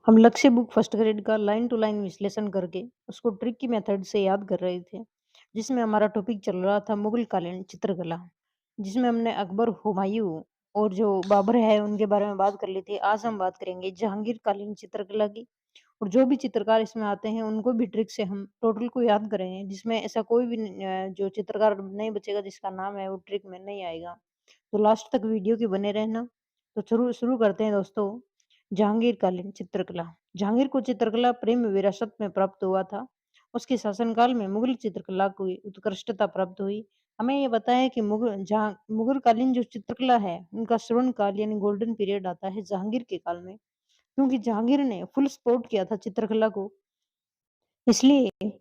हम लक्ष्य book first grade का लाइन टू लाइन विश्लेषण करके उसको ट्रिक की मेथड से याद कर रहे थे, जिसमें हमारा टॉपिक चल रहा था मुगल कालीन चित्रकला, जिसमें हमने अकबर, हुमायूं और जो बाबर है उनके बारे में बात कर ली थी। आज हम बात करेंगे जहांगीर कालीन चित्रकला की, और जो भी चित्रकार इसमें आते हैं उनको भी ट्रिक से हम टोटल को याद करेंगे, जिसमें ऐसा कोई भी जो चित्रकार नहीं बचेगा जिसका नाम है वो ट्रिक में नहीं आएगा। तो लास्ट तक वीडियो के बने रहना। तो शुरू शुरू करते हैं दोस्तों। जहांगीरकालीन चित्रकला। जहांगीर को चित्रकला प्रेम विरासत में प्राप्त हुआ था। उसके शासनकाल में मुगल चित्रकला को उत्कृष्टता प्राप्त हुई। हमें ये बताया कि मुगल कालीन जो चित्रकला है उनका स्वर्ण काल यानी गोल्डन पीरियड आता है जहांगीर के काल में, क्योंकि जहांगीर ने फुल सपोर्ट किया था चित्रकला को। इसलिए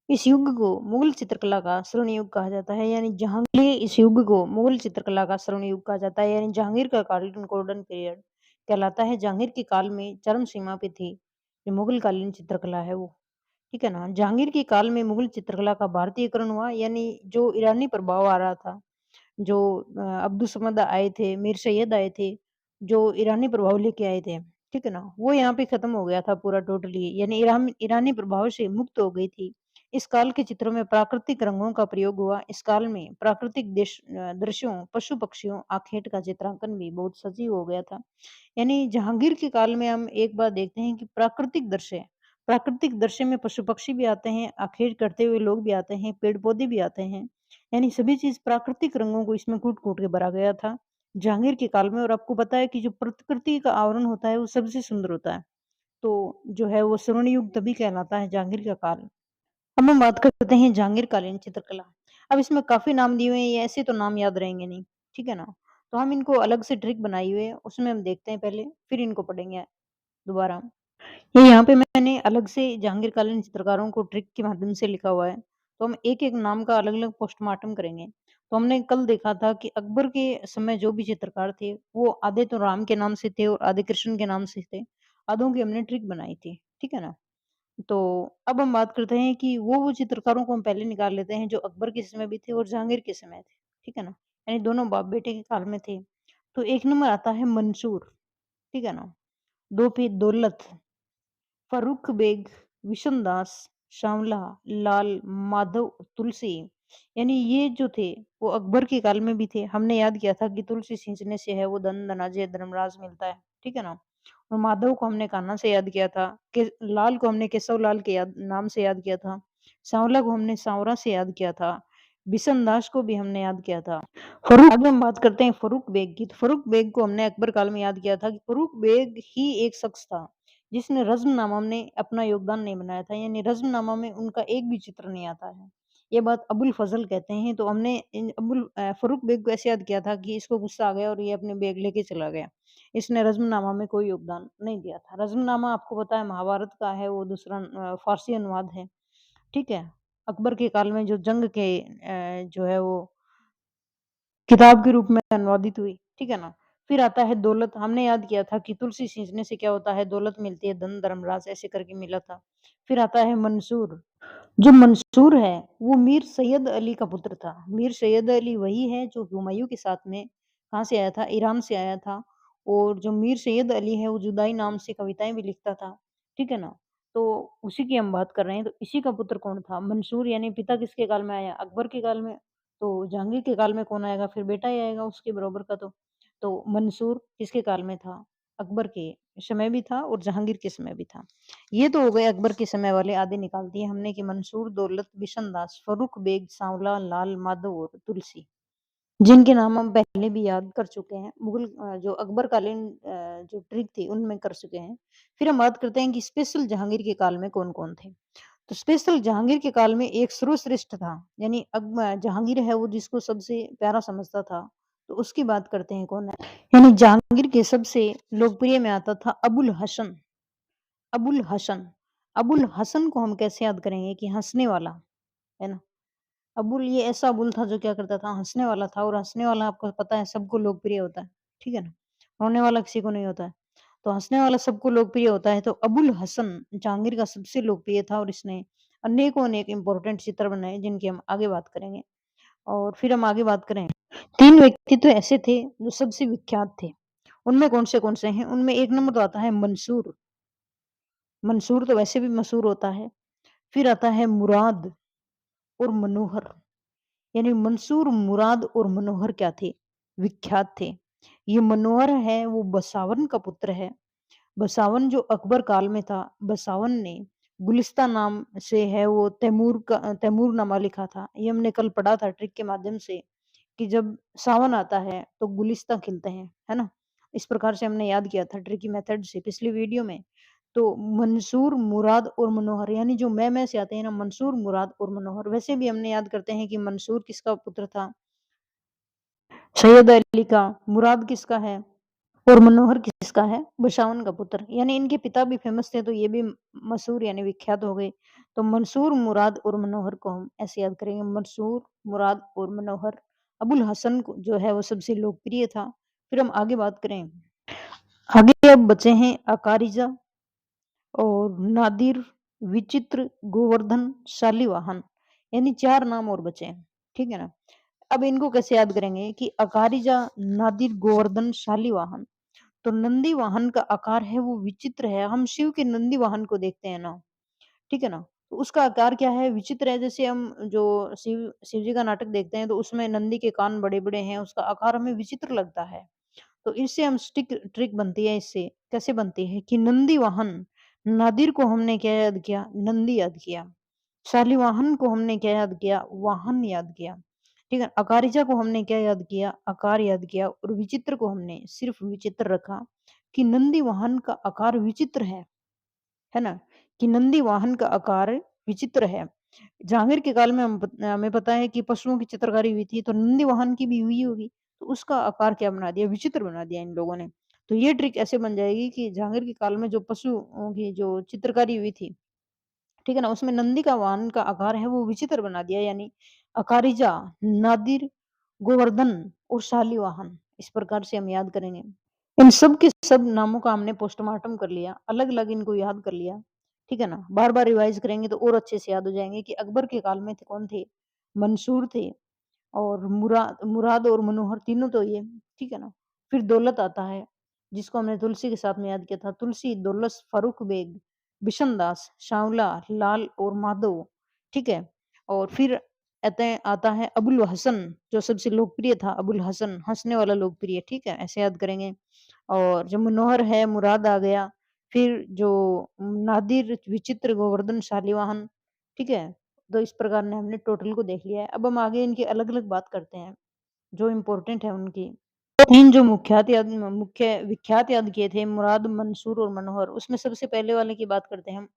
इस युग को मुगल चित्रकला का स्वर्ण युग कहा जाता है, यानी जहांगीर इस युग को मुगल चित्रकला का स्वर्ण युग कहा जाता है, यानी जहांगीर का काल गोल्डन पीरियड कहलाता है। जहांगीर के काल में चरम सीमा पे थी जो मुगल कालीन चित्रकला है वो, ठीक है ना। जहांगीर के काल में मुगल चित्रकला का भारतीयकरण हुआ, यानी जो ईरानी प्रभाव आ रहा था, जो अब्दुल समद आए थे, मीर सैयद आए थे, जो ईरानी प्रभाव लेके आए थे, ठीक है ना? वो यहाँ पे खत्म हो गया था पूरा टोटली, यानी ईरानी प्रभाव से मुक्त हो गई थी। इस काल के चित्रों में प्राकृतिक रंगों का प्रयोग हुआ। इस काल में प्राकृतिक दृश्यों, पशु-पक्षियों, आखेट का चित्रांकन भी बहुत सजीव हो गया था। यानी जहांगीर के काल में हम एक बात देखते हैं कि प्राकृतिक दृश्य में पशु-पक्षी भी आते हैं, आखेट करते हुए लोग भी आते हैं, पेड़-पौधे भी आते हैं। यानी सभी चीज़ प्राकृतिक रंगों को इसमें कूट-कूट के भरा गया था, जहांगीर के काल में। और आपको पता है कि जो प्रकृति का आवरण होता है, वो सबसे सुंदर होता है। तो जो है वो स्वर्ण युग तभी कहलाता है जहांगीर का काल। अब हम बात करते हैं जहांगीर कालीन चित्रकला। अब इसमें काफ़ी नाम दिए हुए हैं, ये ऐसे तो नाम याद रहेंगे नहीं, ठीक है ना? तो हम इनको अलग से ट्रिक बनाई हुई है, उसमें हम देखते हैं पहले, फिर इनको पढ़ेंगे दोबारा। ये यहाँ पे मैंने अलग से जहांगीर कालीन चित्रकारों को ट्रिक के माध्यम से लिखा हुआ है। तो हम एक-एक नाम का अलग-अलग पोस्टमार्टम करेंगे। तो हमने कल देखा था कि अकबर के समय जो भी चित्रकार थे, वो आधे तो राम के नाम से थे और आधे कृष्ण के नाम से थे। आधों की हमने ट्रिक बनाई थी, ठीक है ना? तो अब हम बात करते हैं कि वो चित्रकारों को हम पहले निकाल लेते हैं जो अकबर के समय भी थे और जहांगीर के समय थे, ठीक है ना? यानी दोनों बाप-बेटे के काल में थे। तो 1 नंबर आता है मंसूर, ठीक है ना? 2 पे दौलत, फर्रुख बेग, विशन दास, सांवला, लाल, माधव, तुलसी। यानी ये जो थे वो अकबर के काल में भी थे। हमने याद किया था कि तुलसी सींचने से है वो धन धनाजय धर्मराज मिलता है, ठीक है ना? और माधव को हमने कान्हा से याद किया था, कि लाल को हमने केशव लाल के नाम से याद किया था, सांवला को हमने सांवरा से याद किया था, बिशन दास को भी हमने याद किया था। फर्रुख आगे हम बात करते हैं फर्रुख बेग की। तो फर्रुख बेग को हमने अकबर काल में याद किया था कि फर्रुख बेग ही एक शख्स था जिसने रज़्मनामा में अपना योगदान नहीं बनाया था, यानी रज़्मनामा में उनका एक भी चित्र नहीं आता है। ये बात अबुल फ़ज़ल कहते हैं। तो हमने फ़र्रुख बेग को ऐसे याद किया था कि इसको गुस्सा आ गया और ये अपने बेग लेके चला गया। इसने रज़्मनामा में कोई योगदान नहीं दिया था। रज़्मनामा आपको पता है महाभारत का है, वो दूसरा फ़ारसी अनुवाद है, ठीक है? अकबर के काल में जो जंग के जो है वो किताब के रूप में अनुवादित हुई, ठीक है ना? फिर आता है दौलत, हमने याद किया था कि तुलसी सींचने से क्या होता है, दौलत मिलती है, धन धर्मराज ऐसे करके मिला था। फिर आता है मंसूर, जो मंसूर है वो मीर सैयद अली का पुत्र था। मीर सैयद अली वही है जो हुमायूं के साथ में कहाँ से आया था, ईरान से आया था। और जो मीर सैयद अली है वो जुदाई नाम से कविताएँ भी लिखता था, ठीक है ना? तो उसी की हम बात कर रहे हैं। तो इसी का पुत्र कौन था? मंसूर, यानी पिता किसके काल में आया? अकबर के काल में। तो जहांगीर के काल में कौन आएगा? फिर बेटा ही आएगा उसके बराबर का तो। तो मंसूर किसके काल में था? अकबर के समय भी था और जहांगीर के समय भी था। ये तो हो गए अकबर के समय वाले, आधे निकाल दिए हमने कि मंसूर, दौलत, बिशन दास, फर्रुख बेग, सांवला, लाल, माधव और तुलसी, जिनके नाम हम पहले भी याद कर चुके हैं। जो अकबर कालीन जो ट्रिक थी उनमें कर चुके हैं। फिर हम बात करते हैं कि स्पेशल जहांगीर के काल में कौन-कौन थे। तो स्पेशल जहांगीर के काल में एक सर्वश्रेष्ठ था, यानी जहांगीर है वो जिसको सबसे प्यारा समझता था। तो उसकी बात करते हैं कौन है? यानी जहांगीर के सबसे लोकप्रिय में आता था अबुल हसन। अबुल हसन। अबुल हसन को हम कैसे याद करेंगे कि हँसने वाला, है ना? अबुल ये ऐसा अबुल था जो क्या करता था, हँसने वाला था। और हँसने वाला आपको पता है सबको लोकप्रिय होता है, ठीक है ना? रोने वाला किसी को नहीं होता है। तो हँसने वाला सबको लोकप्रिय होता है। तो अबुल हसन जहांगीर का सबसे लोकप्रिय था और इसने अनेकों-अनेक इम्पोर्टेंट चित्र बनाए जिनकी हम आगे बात करेंगे। और फिर हम आगे बात करें, 3 व्यक्तित्व ऐसे थे जो सबसे विख्यात थे। उनमें कौन से हैं? उनमें 1 नंबर तो आता है मंसूर। मंसूर तो वैसे भी मशहूर होता है। फिर आता है मुराद और मनोहर। यानी मंसूर, मुराद और मनोहर क्या थे? विख्यात थे। ये मनोहर है वो बसावन का पुत्र है। बसावन जो अकबर काल में था, बसावन ने गुलिस्तान नाम से है वो तैमूरनामा लिखा था। ये हमने कल पढ़ा था ट्रिक के माध्यम से कि जब सावन आता है तो गुलिस्तां खिलते हैं, है ना? इस प्रकार से हमने याद किया था ट्रिकी मेथड से पिछली वीडियो में। तो मंसूर, मुराद और मनोहर यानी जो मैं से आते हैं ना, मंसूर, मुराद और मनोहर। वैसे भी हमने याद करते हैं कि मंसूर किसका पुत्र था? सैयद अली का। मुराद किसका है? और मनोहर किसका है? बसावन का पुत्र। यानी इनके पिता भी फेमस थे तो ये भी मशहूर यानी विख्यात हो गए। तो मंसूर, मुराद और मनोहर को हम ऐसे याद करेंगे, मंसूर, मुराद और मनोहर। अबुल हसन को जो है वो सबसे लोकप्रिय था। फिर हम आगे बात करें। आगे अब बचे हैं अकारिजा और नादिर, विचित्र, गोवर्धन, शालिवाहन। यानी 4 नाम और बचे हैं। ठीक है ना? अब इनको कैसे याद करेंगे कि अकारिजा, नादिर, गोवर्धन, शालिवाहन। तो नंदी वाहन का आकार है वो विचित्र है। हम शिव के नंदी वाहन को देखते हैं ना, ठीक है ना? तो उसका आकार क्या है? विचित्र है। जैसे हम जो शिव जी का नाटक देखते हैं तो उसमें नंदी के कान बड़े-बड़े हैं, उसका आकार हमें विचित्र लगता है। तो इससे हम स्टिक ट्रिक बनती है इससे। कैसे बनती है कि नंदी वाहन, नादिर को हमने क्या याद किया? नंदी याद किया। शालिवाहन को हमने क्या याद किया? वाहन याद किया। ठीक है? अकारिजा को हमने क्या याद किया? आकार याद किया और विचित्र को हमने सिर्फ विचित्र रखा कि नंदी वाहन का आकार विचित्र है ना? कि नंदी वाहन का आकार विचित्र है। जहांगीर के काल में हमें पता है कि पशुओं की चित्रकारी हुई थी, तो नंदी वाहन की भी हुई होगी। तो उसका आकार क्या बना दिया? विचित्र बना दिया इन लोगों ने। तो ये ट्रिक ऐसे बन जाएगी कि जहांगीर के काल में जो पशुओं की जो चित्रकारी हुई थी, ठीक है ना? उसमें नंदी का वाहन का आकार है वो विचित्र बना दिया। यानी अकारिजा, नादिर, गोवर्धन और शालिवाहन। इस प्रकार से हम याद करेंगे। इन सब के सब नामों का हमने पोस्टमार्टम कर लिया, अलग-अलग इनको याद कर लिया, ठीक है ना? बार-बार रिवाइज़ करेंगे तो और अच्छे से याद हो जाएँगे कि अकबर के काल में थे कौन थे? मंसूर थे और मुराद और मनोहर तीनों तो ये, ठीक है ना? फिर दौलत आता है, जिसको हमने तुलसी के साथ में याद किया था। तुलसी, दौलत, फारूक बेग, बिशनदास, सांवला, लाल और माधव, ठीक है? और फिर आता है अबुल हसन, जो सबसे लोकप्रिय था अबुल हसन, हँसने वाला लोकप्रिय, ठीक है? ऐसे याद करेंगे। और जो मनोहर है, मुराद आ गया। फिर जो नादिर, विचित्र, गोवर्धन, शालिवाहन, ठीक है? तो इस प्रकार ने हमने टोटल को देख लिया है। अब हम आगे इनकी अलग-अलग बात करते हैं, जो इम्पोर्टेंट है उनकी। 3 जो मुख्य विख्यात याद किए थे मुराद, मंसूर और मनोहर, उसमें सबसे पहले वाले की बात करते हैं हम।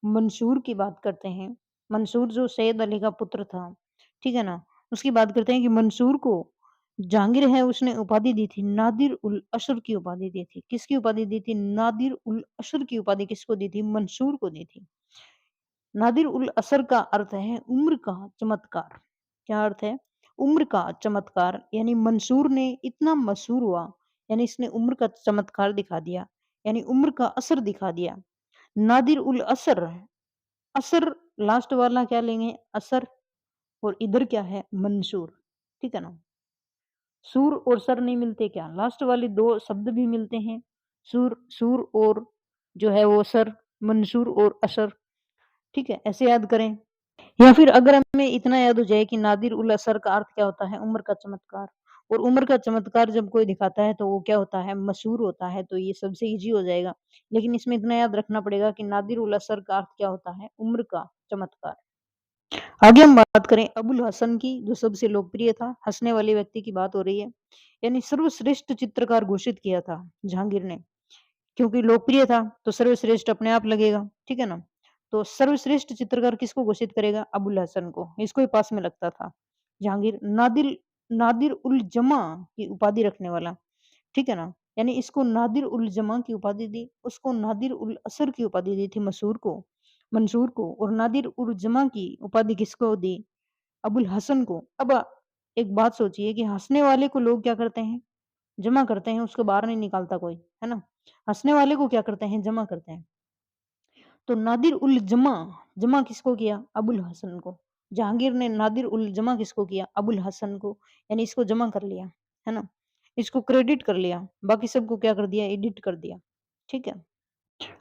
मंसूर की बात करते हैं। मंसूर जो सैयद अली का पुत्र था, ठीक है ना? उसकी बात करते हैं कि मंसूर को जहांगीर है उसने उपाधि दी थी, नादिर उल अशर की उपाधि दी थी। किसकी उपाधि दी थी? नादिर उल अशर की उपाधि किसको दी थी? मंसूर को दी थी। नादिर उल असर का अर्थ है उम्र का चमत्कार। क्या अर्थ है? उम्र का चमत्कार। यानी मंसूर ने इतना मशहूर हुआ, यानी इसने उम्र का चमत्कार दिखा दिया, यानी उम्र का असर दिखा दिया। नादिर उल असर, असर लास्ट वाला क्या लेंगे? असर। और इधर क्या है? मंसूर, ठीक है ना? सूर और सर नहीं मिलते क्या? लास्ट वाले 2 शब्द भी मिलते हैं। सूर और जो है वो सर, मंसूर और असर, ठीक है? ऐसे याद करें। या फिर अगर हमें इतना याद हो जाए कि नादिर उल असर का अर्थ क्या होता है? उम्र का चमत्कार। और उम्र का चमत्कार जब कोई दिखाता है तो वो क्या होता है? मशहूर होता है। तो ये सबसे ईज़ी हो जाएगा। लेकिन इसमें इतना याद रखना पड़ेगा कि नादिर उल असर का अर्थ क्या होता है? उम्र का चमत्कार। आगे हम बात करें अबुल हसन की, जो सबसे लोकप्रिय था, हँसने वाले व्यक्ति की बात हो रही है। यानी सर्वश्रेष्ठ चित्रकार घोषित किया था जहांगीर ने। क्योंकि लोकप्रिय था तो सर्वश्रेष्ठ अपने आप लगेगा, ठीक है ना? तो सर्वश्रेष्ठ चित्रकार किसको घोषित करेगा? अबुल हसन को। इसको ही पास में लगता था जहांगीर। नादिर उल जमा की उपाधि रखने वाला, ठीक है ना? यानी इसको नादिर उल जमा की उपाधि दी, उसको नादिर उल असर की उपाधि दी थी मंसूर को। और नादिर उल जमा की उपाधि किसको दी? अबुल हसन को। अब एक बात सोचिए कि हँसने वाले को लोग क्या करते हैं? जमा करते हैं, उसको बाहर नहीं निकालता कोई, है ना? हँसने वाले को क्या करते हैं? जमा करते हैं। तो नादिर उल जमा, जमा किसको किया? अबुल हसन को। जहांगीर ने नादिर उल जमा किसको किया? अबुल हसन को। यानी इसको जमा कर लिया, है ना? इसको क्रेडिट कर लिया, बाकी सबको क्या कर दिया? एडिट कर दिया, ठीक है?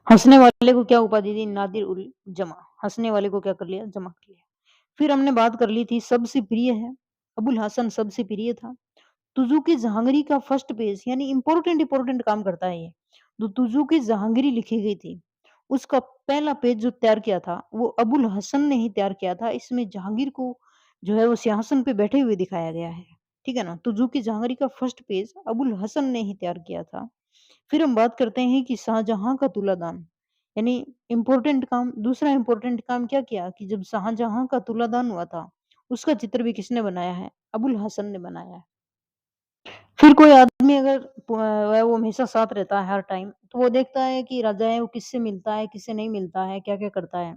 हँसने वाले को क्या उपाधि दी? नादिर उल जमा। हँसने वाले को क्या कर लिया? जमा कर लिया। फिर हमने बात कर ली थी सबसे प्रिय है, अबुल हसन सबसे प्रिय था। तुज़ुकी जहांगीरी का फर्स्ट पेज यानी इम्पोर्टेंट इम्पोर्टेंट काम करता है ये। जो तुज़ुकी जहांगीरी लिखी गई थी, उसका पहला पेज जो तैयार किया था, वो अबुल हसन ने ही तैयार किया था। इसमें जहांगीर को जो है वो सिंहासन पे बैठे हुए दिखाया गया है। ठीक है ना? तुज़ुकी जहांगीरी का फर्स्ट पेज अबुल हसन ने ही तैयार किया था। फिर हम बात करते हैं कि शाहजहां का तुलादान, यानी इम्पोर्टेंट काम, दूसरा इम्पोर्टेंट काम क्या किया कि जब शाहजहां का तुलादान हुआ था, उसका चित्र भी किसने बनाया है? अबुल हसन ने बनाया है। फिर कोई आदमी अगर वो हमेशा साथ रहता है हर टाइम, तो वो देखता है कि राजा है वो किससे मिलता है, किससे नहीं मिलता है, क्या-क्या करता है।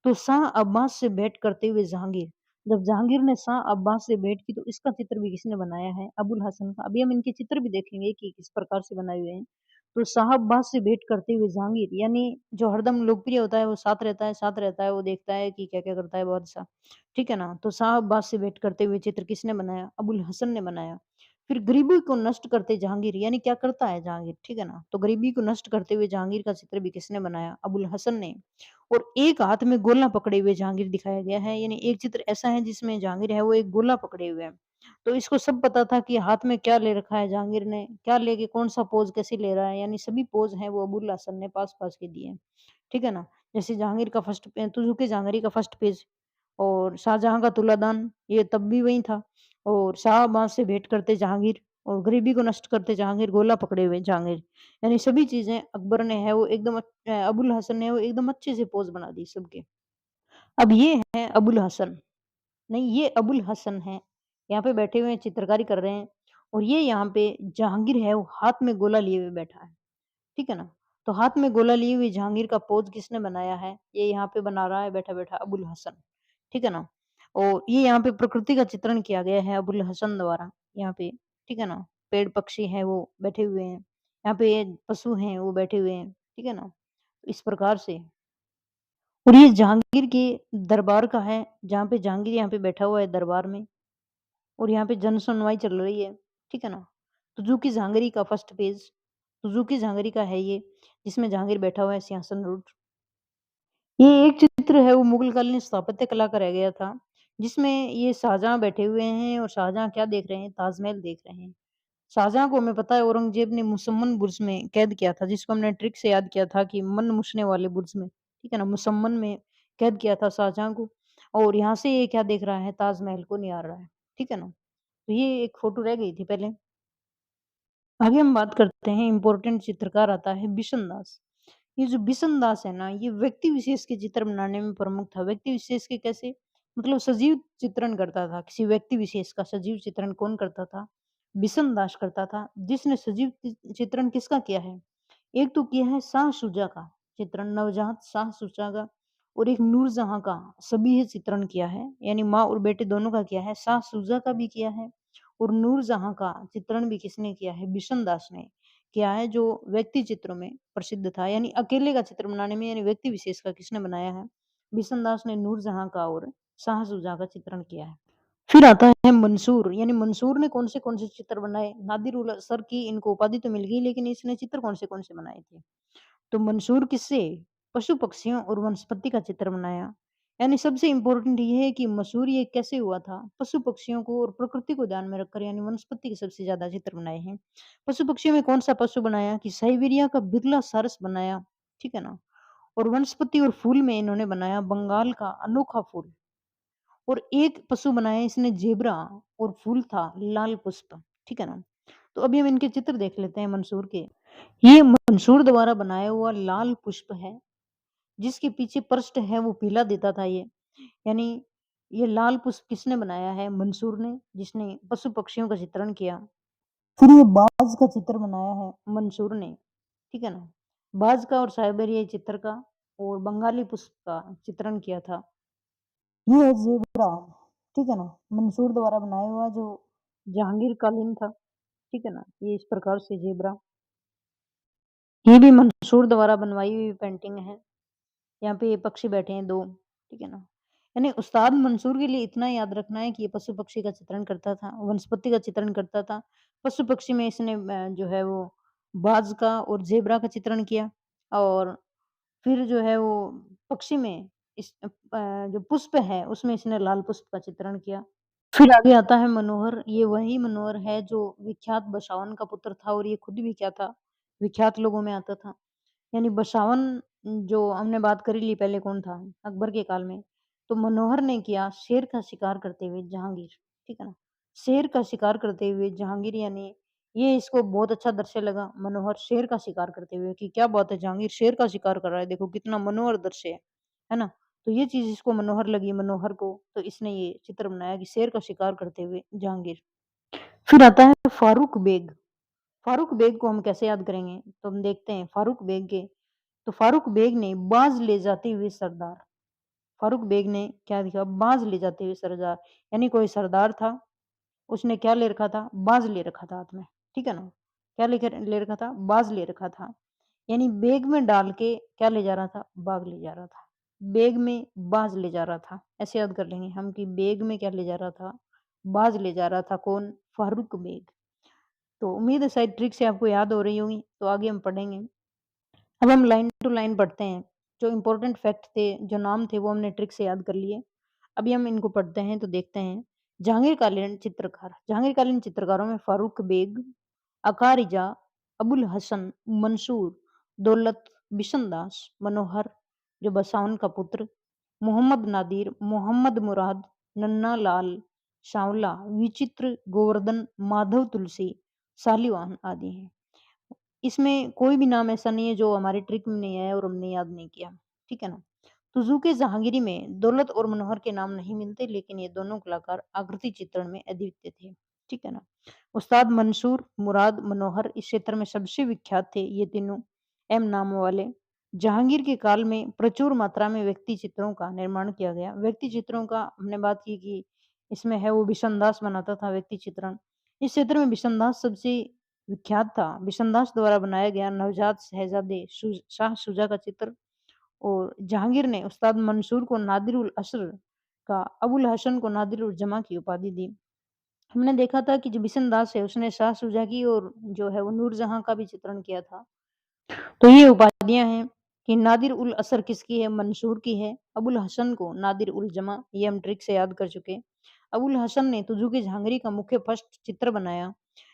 तो शाह अब्बास से भेंट करते हुए जहांगीर, जब जहांगीर ने शाह अब्बास से भेंट की तो इसका चित्र भी किसने बनाया है? अबुल हसन का। अभी हम इनके चित्र भी देखेंगे कि किस प्रकार से बनाए हुए हैं। तो शाह अब्बास से भेंट करते हुए जहांगीर यानी जो हरदम लोकप्रिय होता है वो साथ रहता है, वो देखता है कि क्या-क्या करता है बादशाह। ठीक है ना? तो शाह अब्बास से भेंट करते हुए चित्र किसने बनाया? अबुल हसन ने बनाया। फिर गरीबी को नष्ट करते जहांगीर यानी क्या करता है जहांगीर? ठीक है ना? तो गरीबी को नष्ट करते हुए जहांगीर का चित्र भी किसने बनाया? अबुल हसन ने। और एक हाथ में गोला पकड़े हुए जहांगीर दिखाया गया है, यानी एक चित्र ऐसा है जिसमें जहांगीर है वो एक गोला पकड़े हुए है। तो इसको सब पता था कि हाथ में क्या ले रखा है जहांगीर ने, क्या लेके कौन सा पोज कैसे ले रहा है, यानी सभी पोज हैं वो अबुल हसन ने पास-पास के दिए हैं। ठीक है ना? जैसे जहांगीर का फर्स्ट पे तुजुकी जहांगीर का फर्स्ट पेज और शाहजहां का तुलादान ये तब भी वही था और शाहबाज से भेंट करते जहांगीर और गरीबी को नष्ट करते जहांगीर, गोला पकड़े हुए जहांगीर, यानी सभी चीजें अकबर ने है वो एकदम अबुल हसन ने वो एकदम अच्छे से पोज बना दी सबके। अब ये है अबुल हसन, नहीं ये अबुल हसन है, यहाँ पे बैठे हुए हैं चित्रकारी कर रहे हैं और ये यहाँ पे जहांगीर है वो हाथ में गोला लिए हुए बैठा है। ठीक है ना? तो हाथ में गोला लिए हुए जहांगीर का पोज़ किसने बनाया है? ये यहाँ पे बना रहा है बैठा-बैठा अबुल हसन। ठीक है ना? और ये यहाँ पे प्रकृति का चित्रण किया गया है अबुल हसन द्वारा यहाँ पे, ठीक है ना? पेड़-पक्षी हैं वो बैठे हुए हैं, यहाँ पे पशु हैं वो बैठे हुए हैं, ठीक है ना? इस प्रकार से और ये जहांगीर के दरबार का है, जहाँ पे जहांगीर यहाँ पे बैठा हुआ है दरबार में और यहाँ पे जन सुनवाई चल रही है, ठीक है ना? सुज़ुकी जहांगीरी का फर्स्ट पेज, सुज़ुकी जहांगीरी का है ये, जिसमें जहांगीर बैठा हुआ है सिंहासन रूढ़। ये एक चित्र है वो मुगल कालीन स्थापत्य कला का रह गया था, जिसमें ये शाहजहाँ बैठे हुए हैं और शाहजहाँ क्या देख रहे हैं? ताजमहल देख रहे हैं। शाहजहाँ को हमें पता है औरंगज़ेब ने मुसम्मन बुर्ज में कैद किया था, जिसको हमने ट्रिक से याद किया था कि मन मुछने वाले बुर्ज में, ठीक है ना? मुसम्मन में कैद किया था शाहजहाँ को और यहाँ से ये क्या देख रहा है? ताजमहल को निहार रहा है, ठीक है ना? तो ये एक फ़ोटो रह गई थी पहले। आगे हम बात करते हैं इम्पोर्टेंट चित्रकार आता है बिशन दास। ये जो बिशन दास है ना, ये व्यक्ति विशेष के चित्र बनाने में प्रमुख था। व्यक्ति विशेष के कैसे? मतलब सजीव चित्रण करता था, किसी व्यक्ति विशेष का सजीव चित्रण कौन करता था? बिशन दास करता था, जिसने सजीव चित्रण किसका किया है? एक तो किया है शाह शुजा का चित्रण, नवजात शाह शुजा का और एक नूरजहाँ का सभी चित्रण किया है, यानी माँ और बेटे दोनों का किया है। शाह शुजा का भी किया है और नूरजहाँ का चित्रण भी किसने किया है? बिशन दास ने किया है, जो व्यक्ति चित्रों में प्रसिद्ध था, यानी अकेले का चित्र बनाने में यानी व्यक्ति विशेष का किसने बनाया है? बिशन दास ने नूरजहाँ का और शाह शुजा का चित्रण किया है। फिर आता है मंसूर, यानी मंसूर ने कौन से चित्र बनाए? नादिर उल असर की इनको उपाधि तो मिल गई, लेकिन इसने चित्र कौन से बनाए थे? तो मंसूर किससे? पशु पक्षियों और वनस्पति का चित्र बनाया। यानी सबसे इम्पोर्टेंट ये है कि मसूर ये कैसे हुआ था? पशु पक्षियों को और प्रकृति को ध्यान में रखकर, यानी वनस्पति के सबसे ज्यादा चित्र बनाए हैं। पशु पक्षियों में कौन सा पशु बनाया कि साइबेरिया का बिरला सारस बनाया, ठीक है ना? और वनस्पति और फूल में इन्होंने बनाया बंगाल का अनोखा फूल और एक पशु बनाया इसने ज़ेब्रा और फूल था लाल पुष्प, ठीक है ना? तो अभी हम इनके चित्र देख लेते हैं मंसूर के। ये मंसूर द्वारा बनाया हुआ लाल पुष्प है, जिसके पीछे पृष्ठ है वो पीला देता था ये। यानी ये लाल पुष्प किसने बनाया है? मंसूर ने, जिसने पशु पक्षियों का चित्रण किया। फिर ये बाज का चित्र बनाया है मंसूर ने, ठीक है ना? बाज का और साइबेरियाई चित्र का और बंगाली पुष्प का चित्रण किया था। ये है ज़ेब्रा, ठीक है ना? मंसूर द्वारा बनाया हुआ जो जहांगीर कालीन था, ठीक है ना? ये इस प्रकार से ज़ेब्रा, ये भी मंसूर द्वारा बनवाई हुई पेंटिंग है। यहाँ पे ये पक्षी बैठे हैं 2, ठीक है ना? यानी उस्ताद मंसूर के लिए इतना याद रखना है कि ये पशु-पक्षी का चित्रण करता था, वनस्पति का चित्रण करता था। पशु-पक्षी में इसने जो है वो बाज़ का और ज़ेब्रा का चित्रण किया और फिर जो है वो पक्षी में जो पुष्प है उसमें इसने लाल पुष्प का चित्रण किया। फिर आगे आता है मनोहर, ये वही मनोहर है जो विख्यात बसावन का पुत्र था और ये खुद भी क्या था, विख्यात लोगों में आता था। यानी बसावन जो हमने बात कर ही ली पहले कौन था, अकबर के काल में। तो मनोहर ने किया शेर का शिकार करते हुए जहांगीर, ठीक है ना? शेर का शिकार करते हुए जहांगीर यानी ये इसको बहुत अच्छा दृश्य लगा, मनोहर शेर का शिकार करते हुए कि क्या बात है जहांगीर शेर का शिकार कर रहा है, देखो कितना मनोहर दृश्य है ना? तो ये चीज़ इसको मनोहर लगी मनोहर को, तो इसने ये चित्र बनाया कि शेर का शिकार करते हुए जहांगीर। फिर आता है फारूक बेग। फारूक बेग को हम कैसे याद करेंगे? तो हम देखते हैं फारूक बेग के तो फारूक बेग ने बाज ले जाते हुए सरदार। फारूक बेग ने क्या लिखा? बाज ले जाते हुए सरदार। यानी कोई सरदार था, उसने क्या ले रखा था? बाज ले रखा था हाथ में, ठीक है ना? क्या लेकर ले रखा था? बाज ले रखा था। यानी बैग में डाल के क्या ले जा रहा था? बाग ले जा रहा था। बैग में बाज ले जा रहा था। ऐसे याद कर लेंगे हम कि बैग में क्या ले जा रहा था? बाज ले जा रहा था कौन? फारूक बेग। तो उम्मीद है शायद ट्रिक से आपको याद हो रही होंगी, तो आगे हम पढ़ेंगे। अब हम लाइन टू लाइन पढ़ते हैं। जो इम्पोर्टेंट फैक्ट थे, जो नाम थे वो हमने ट्रिक से याद कर लिए। अभी हम इनको पढ़ते हैं तो देखते हैं। जहांगीरकालीन चित्रकार। जहांगीरकालीन चित्रकारों में फारूक बेग, अकारिजा, अबुल हसन, मंसूर, दौलत, बिशनदास, मनोहर जो बसावन का पुत्र, मोहम्मद नादिर, मोहम्मद मुराद, नन्ना लाल, सांवला, विचित्र, गोवर्धन, माधव तुलसी, सालिवान आदि हैं। इसमें कोई भी नाम ऐसा नहीं है जो हमारी ट्रिक में नहीं आया और हमने याद नहीं किया, ठीक है ना? तुज़ुक-ए जहांगीरी में दौलत और मनोहर के नाम नहीं मिलते, लेकिन ये दोनों कलाकार आकृति चित्रण में अद्वितीय थे, ठीक है ना? उस्ताद मंसूर, मुराद, मनोहर इस क्षेत्र में सबसे विख्यात थे, ये तीनों एम नामों वाले। जहांगीर के काल में प्रचुर मात्रा में व्यक्ति चित्रों का निर्माण किया गया। व्यक्ति चित्रों का हमने बात की कि इसमें है वो बिशनदास बनाता था व्यक्ति चित्रण। इस क्षेत्र में बिशनदास सबसे विख्यात था। बिशनदास द्वारा बनाया गया नवजात शहजादे शाह शुजा का चित्र और जहांगीर ने उस्ताद मंसूर को नादिर उल असर का, अबुल हसन को नादिर उल जमा की उपाधि दी। हमने देखा था कि जो बिशन दास है उसने शाह शुजा की और जो है वो नूरजहां का भी चित्रण किया था। तो ये उपाधियां हैं कि नादिर उल असर किसकी है? मंसूर की है। अबुल हसन को नादिर उल जमा, ये हम ट्रिक से याद कर चुके। अबुल हसन ने तुजुकी जहांगीर का मुख्य फर्स्ट चित्र बनाया।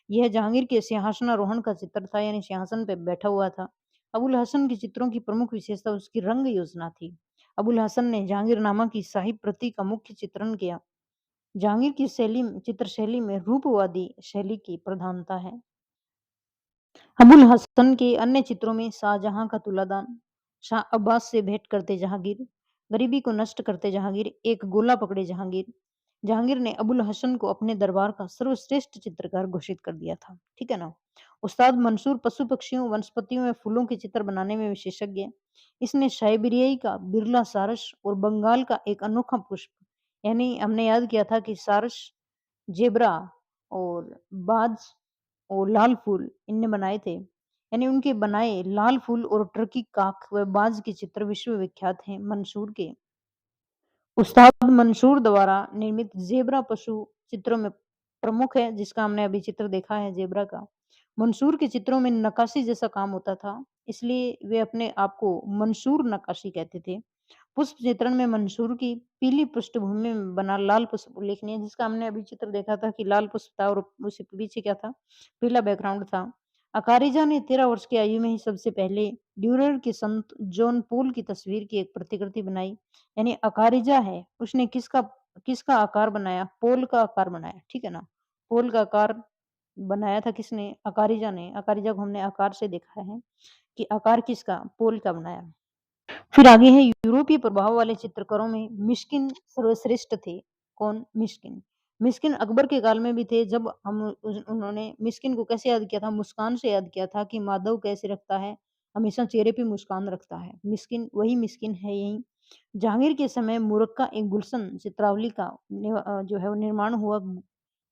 यह जहांगीर के सिंहासनारोहण का चित्र था, यानी सिंहासन पे बैठा हुआ था। अबुल हसन के चित्रों की प्रमुख विशेषता उसकी रंग योजना थी। अबुल हसन ने जहांगीरनामा की शाही प्रति का मुख्य चित्रण किया। जहांगीर की चित्र शैली में रूपवादी शैली की प्रधानता है। अबुल हसन के अन्य चित्रों में शाहजहां का तुलादान, शाह अब्बास से भेंट करते जहांगीर, गरीबी को नष्ट करते जहांगीर, एक गोला पकड़े जहांगीर। जहांगीर ने अबुल हसन को अपने दरबार का सर्वश्रेष्ठ चित्रकार घोषित कर दिया था, ठीक है ना? उस्ताद मंसूर पशु पक्षियों, वनस्पतियों में फूलों के चित्र बनाने में विशेषज्ञ। इसने साइबेरियाई का बिरला सारस और बंगाल का एक अनोखा पुष्प, यानी हमने याद किया था कि सारस, जेब्रा और बाज और लाल फूल इनने बनाए थे। यानी उनके बनाए लाल फूल और टर्की काक व बाज के चित्र विश्व विख्यात हैं मंसूर के। उस्ताद मंसूर द्वारा निर्मित ज़ेब्रा पशु चित्रों में प्रमुख है, जिसका हमने अभी चित्र देखा है ज़ेब्रा का। मंसूर के चित्रों में नक्काशी जैसा काम होता था, इसलिए वे अपने आप को मंसूर नक्काशी कहते थे। पुष्प चित्रण में मंसूर की पीली पृष्ठभूमि में बना लाल पुष्प उल्लेखनीय है, जिसका हमने अभी चित्र देखा था कि लाल पुष्प था और उसके पीछे क्या था? पीला बैकग्राउंड था। अकारिजा ने 13 वर्ष की आयु में ही सबसे पहले ड्यूरर के संत जॉन पॉल की तस्वीर की एक प्रतिकृति बनाई। यानी अकारिजा है, उसने किसका किसका आकार बनाया? पोल का आकार बनाया, ठीक है ना? पोल का आकार बनाया था किसने? अकारिजा ने। अकारिजा को हमने आकार से देखा है कि आकार किसका? पोल का बनाया। फिर आगे है यूरोपीय प्रभाव वाले चित्रकारों में मिस्किन सर्वश्रेष्ठ थे। कौन? मिस्किन। मिस्किन अकबर के काल में भी थे, जब हम उन्होंने मिस्किन को कैसे याद किया था? मुस्कान से याद किया था कि माधव कैसे रखता है? हमेशा चेहरे पे मुस्कान रखता है। मिस्किन वही मिस्किन है यही। जहांगीर के समय मुरक्का एक गुलशन चित्रावली का जो है वो निर्माण हुआ।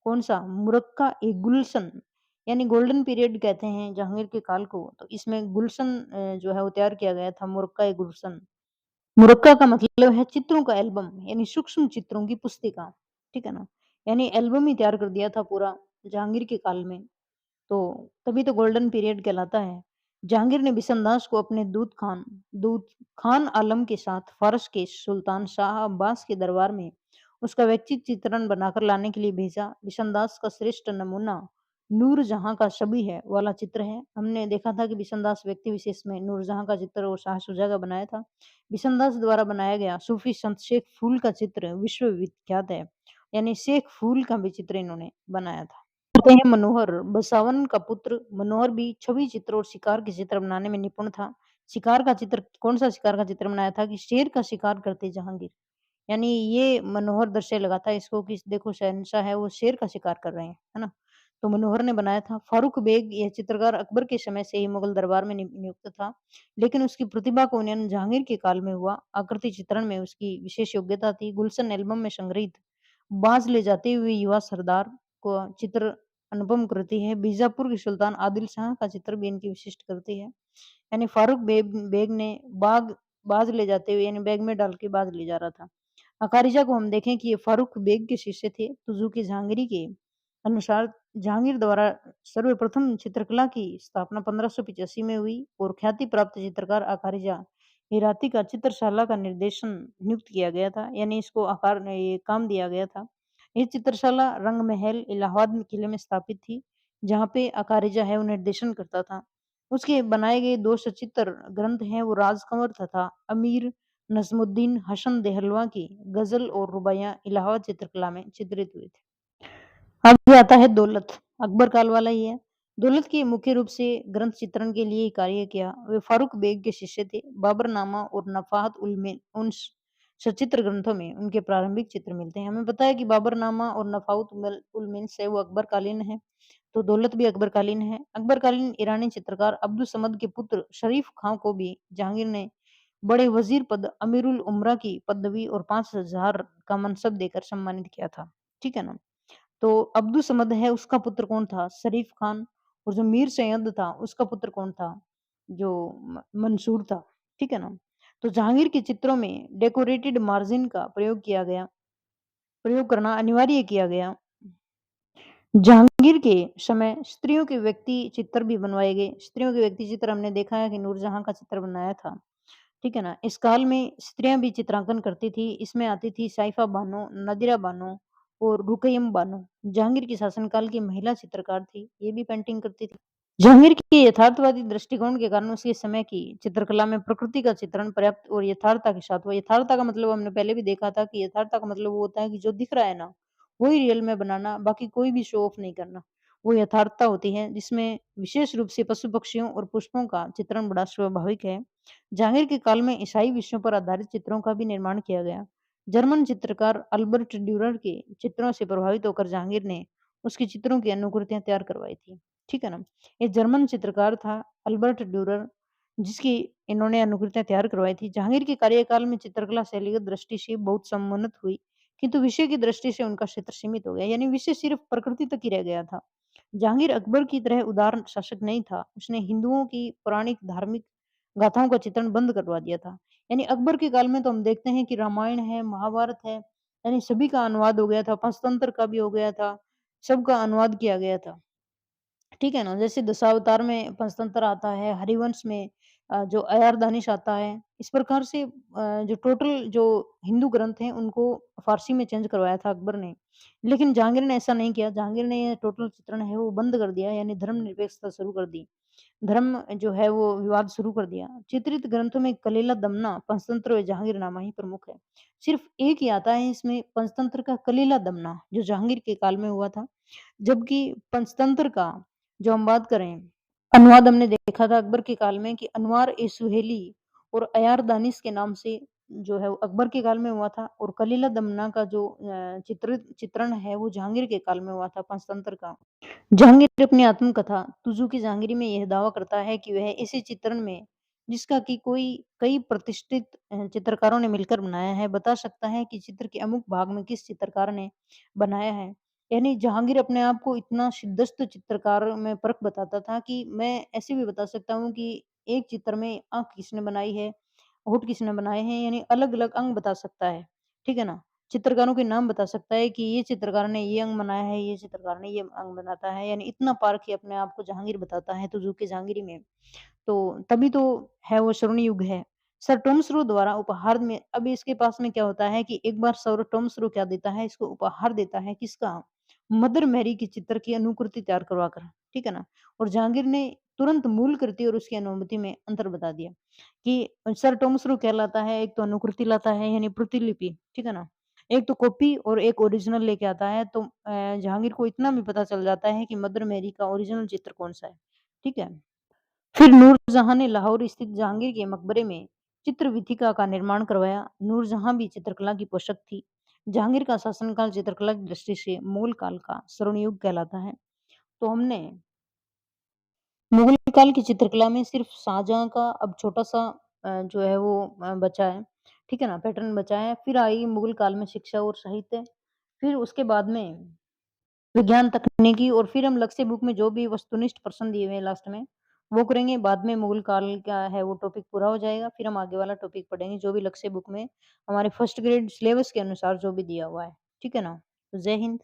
कौन-सा? मुरक्का ए गुलशन, यानी गोल्डन पीरियड कहते हैं जहांगीर के काल को। तो इसमें गुलशन जो है वो तैयार किया गया था, मुरक्का ए गुलशन। मुरक्का का मतलब है चित्रों का एल्बम, यानी सूक्ष्म चित्रों की पुस्तिका, ठीक है ना? यानी एल्बम ही तैयार कर दिया था पूरा जहांगीर के काल में। तो तभी तो गोल्डन पीरियड कहलाता है। जहांगीर ने बिशनदास को अपने दूत खान आलम के साथ फारस के सुल्तान शाह अब्बास के दरबार में उसका व्यक्तिगत चित्रण बनाकर लाने के लिए भेजा। बिशनदास का श्रेष्ठ नमूना नूर जहां का शबी है वाला चित्र है। हमने देखा था कि बिशनदास व्यक्ति विशेष में नूर जहां का चित्र और शाह शुजा का बनाया था। बिशनदास द्वारा बनाया गया सूफी संत शेख फूल का चित्र विश्वविख्यात है, यानी शेख फूल का भी चित्र इन्होंने बनाया था। होते हैं मनोहर। बसावन का पुत्र मनोहर भी छवि चित्र और शिकार के चित्र बनाने में निपुण था। शिकार का चित्र कौन सा शिकार का चित्र बनाया था कि शेर का शिकार करते जहांगीर, यानी ये मनोहर दृश्य लगाता है इसको कि देखो शहंशाह है वो शेर का शिकार कर रहे हैं, है ना? तो मनोहर ने बनाया था। फारूक बेग यह चित्रकार अकबर के समय से ही मुगल दरबार में नियुक्त था, लेकिन उसकी प्रतिभा का उन्नयन जहांगीर के काल में हुआ। आकृति चित्रण में उसकी विशेष योग्यता थी। गुलशन एल्बम में संग्रहित बाज ले जाते हुए युवा सरदार को चित्र अनुपम कृति है। बीजापुर के सुल्तान आदिल शाह का चित्र भी इनकी विशिष्ट कृति है। यानी फारूक बेग ने बाज ले जाते हुए यानी बैग में डाल के बाज ले जा रहा था। अकारिजा को हम देखें कि ये फारूक बेग के शिष्य थे। तुजूकी जहांगीरी के अनुसार जहांगीर द्वारा सर्वप्रथम चित्रकला की स्थापना 1585 में हुई और ख्याति प्राप्त चित्रकार अकारिजा हेराती का चित्रशाला का निर्देशन नियुक्त किया गया था, यानी इसको आकार ये काम दिया गया था। ये चित्रशाला रंग महल इलाहाबाद में किले में स्थापित थी, जहाँ पे अकारिजा है वो निर्देशन करता था। उसके बनाए गए दो सचित्र ग्रंथ हैं वो राजकंवर तथा अमीर नजमुद्दीन हसन देहलवा की गजल और रुबाइयां इलाहाबाद चित्रकला में चित्रित हुए थे। अब ये आता है दौलत, अकबर काल वाला ही है। दौलत के मुख्य रूप से ग्रंथ चित्रण के लिए ही कार्य किया। वे फारूक बेग के शिष्य थे। बाबरनामा और नफाहत उन सचित्र ग्रंथों में उनके प्रारंभिक चित्र मिलते हैं। हमें पता है कि बाबरनामा और नफाउत उल मिन्स है वो अकबर कालीन है, तो दौलत भी अकबर कालीन है। अकबर कालीन ईरानी चित्रकार अब्दुल समद के पुत्र शरीफ खां को भी जहांगीर ने बड़े वजीर पद अमीरुल उमरा की पदवी और 5,000 का मनसब देकर सम्मानित किया था। ठीक है ना? तो अब्दुल समद है उसका पुत्र कौन था? शरीफ खान। और जो मीर सैयद था उसका पुत्र कौन था? जो मंसूर था। ठीक है ना? तो जहांगीर के चित्रों में डेकोरेटेड मार्जिन का प्रयोग करना अनिवार्य किया गया। जहांगीर के समय स्त्रियों के व्यक्ति चित्र भी बनवाए गए। स्त्रियों के व्यक्ति चित्र हमने देखा है कि नूरजहां का चित्र बनाया था। ठीक है ना? इस काल में स्त्रियां भी चित्रांकन करती थी। इसमें आती थी साइफा बानो, नादिरा बानो और रुकयम बानो। जहांगीर के शासनकाल की महिला चित्रकार थी, ये भी पेंटिंग करती थी। जहांगीर के यथार्थवादी दृष्टिकोण के कारण उसके समय की चित्रकला में प्रकृति का चित्रण पर्याप्त और यथार्थता के साथ हुआ। यथार्थता का मतलब हमने पहले भी देखा था कि यथार्थता का मतलब वो होता है कि जो दिख रहा है ना, वही रियल में बनाना, बाकी कोई भी शो ऑफ नहीं करना। वो यथार्थता होती है जिसमें विशेष रूप से पशु पक्षियों और पुष्पों का चित्रण बड़ा स्वाभाविक है। जहांगीर के काल में ईसाई विषयों पर आधारित चित्रों का भी निर्माण किया गया। जर्मन चित्रकार अल्बर्ट ड्यूरर के चित्रों से प्रभावित होकर जहांगीर ने उसके चित्रों की अनुकृतियां तैयार करवाई थी। ठीक है ना? ये जर्मन चित्रकार था अल्बर्ट ड्यूरर, जिसकी इन्होंने अनुकृतियां तैयार करवाई थी। जहांगीर के कार्यकाल में चित्रकला शैलीगत दृष्टि से बहुत समुन्नत हुई, किंतु विषय की दृष्टि से उनका क्षेत्र सीमित हो गया, यानी विषय सिर्फ प्रकृति तक ही रह गया था। जहांगीर अकबर की तरह उदार शासक नहीं था। उसने हिंदुओं की पौराणिक धार्मिक गाथाओं का चित्रण बंद करवा दिया था। यानी अकबर के काल में तो हम देखते हैं कि रामायण है, महाभारत है, यानी सभी का अनुवाद हो गया था, पंचतंत्र का भी हो गया था, सबका अनुवाद किया गया था। ठीक है ना? जैसे दशावतार में पंचतंत्र आता है, हरिवंश में जो अयारदानिश आता है। इस प्रकार से जो टोटल जो हिंदू ग्रंथ हैं उनको फ़ारसी में चेंज करवाया था अकबर ने। लेकिन जहांगीर ने ऐसा नहीं किया। जहांगीर ने ये टोटल चित्रण है वो बंद कर दिया, यानी धर्मनिरपेक्षता शुरू कर दी। धर्म जो है वो विवाद शुरू कर दिया। चित्रित ग्रंथों में कलीला दमना, पंचतंत्र और जहांगीरनामा ही प्रमुख है। सिर्फ एक ही आता है इसमें पंचतंत्र का कलीला दमना, जो जहांगीर के काल में हुआ था। जबकि पंचतंत्र का जो हम बात करें, अनुवाद हमने देखा था अकबर के काल में कि अनवार-ए-सुहेली और अयार दानिश के नाम से जो है वो अकबर के काल में हुआ था, और कलीला दमना का जो चित्रण है वो जहांगीर के काल में हुआ था पंचतंत्र का। जहांगीर अपनी आत्मकथा तुजू की जहांगीरी में यह दावा करता है कि वह इसी चित्रण में, जिसका कि कोई कई प्रतिष्ठित चित्रकारों ने मिलकर बनाया है, बता सकता है कि चित्र के अमुक भाग में किस चित्रकार ने बनाया है। यानी जहांगीर अपने आप को इतना सिद्धस्त चित्रकार में परख बताता था कि मैं ऐसे भी बता सकता हूँ कि एक चित्र में आँख किसने बनाई है, होठ किसने बनाए हैं, यानी अलग-अलग अंग बता सकता है। ठीक है ना? चित्रकारों के नाम बता सकता है कि ये चित्रकार ने ये अंग बनाया है, ये चित्रकार ने ये अंग बनाता है, यानी इतना पारखी अपने आप को जहांगीर बताता है, तो जो कि जहांगीरी में तो तभी तो है वो स्वर्ण युग है। सर टॉमस रो द्वारा उपहार में अब इसके पास में क्या होता है कि एक बार सर टॉमस रो क्या देता है, इसको उपहार देता है किसका? मदर मैरी के चित्र की अनुकृति तैयार करवा कर, ठीक है ना? और जहांगीर ने तुरंत मूल कृति और उसकी अनुमति में अंतर बता दिया कि सर टॉमस रो क्या लाता है, एक तो अनुकृति लाता है यानी प्रतिलिपि, ठीक है ना? एक तो कॉपी और एक ओरिजिनल लेके आता है, तो जहांगीर को इतना भी पता चल जाता है कि मदर मैरी का ओरिजिनल चित्र कौन-सा है, ठीक है? फिर नूरजहाँ ने लाहौर स्थित जहांगीर के मकबरे में चित्रविथिका का निर्माण करवाया। नूरजहाँ भी चित्रकला की पोषक थी। जहांगीर का शासनकाल चित्रकला की दृष्टि से मूल काल का स्वर्ण युग कहलाता है। तो हमने मुगल काल की चित्रकला में सिर्फ शाहजहाँ का अब छोटा-सा जो है वो बचा है, ठीक है ना? पैटर्न बचा है। फिर आई मुगल काल में शिक्षा और साहित्य। फिर उसके बाद में विज्ञान, तकनीकी और फिर हम लक्ष्य बुक में जो भी वस्तुनिष्ठ प्रश्न दिए हुए हैं लास्ट में, वो करेंगे। बाद में मुगल काल का है वो टॉपिक पूरा हो जाएगा, फिर हम आगे वाला टॉपिक पढ़ेंगे जो भी लक्ष्य बुक में हमारे फर्स्ट ग्रेड सिलेबस के अनुसार जो भी दिया हुआ है। ठीक है ना? तो जय हिंद।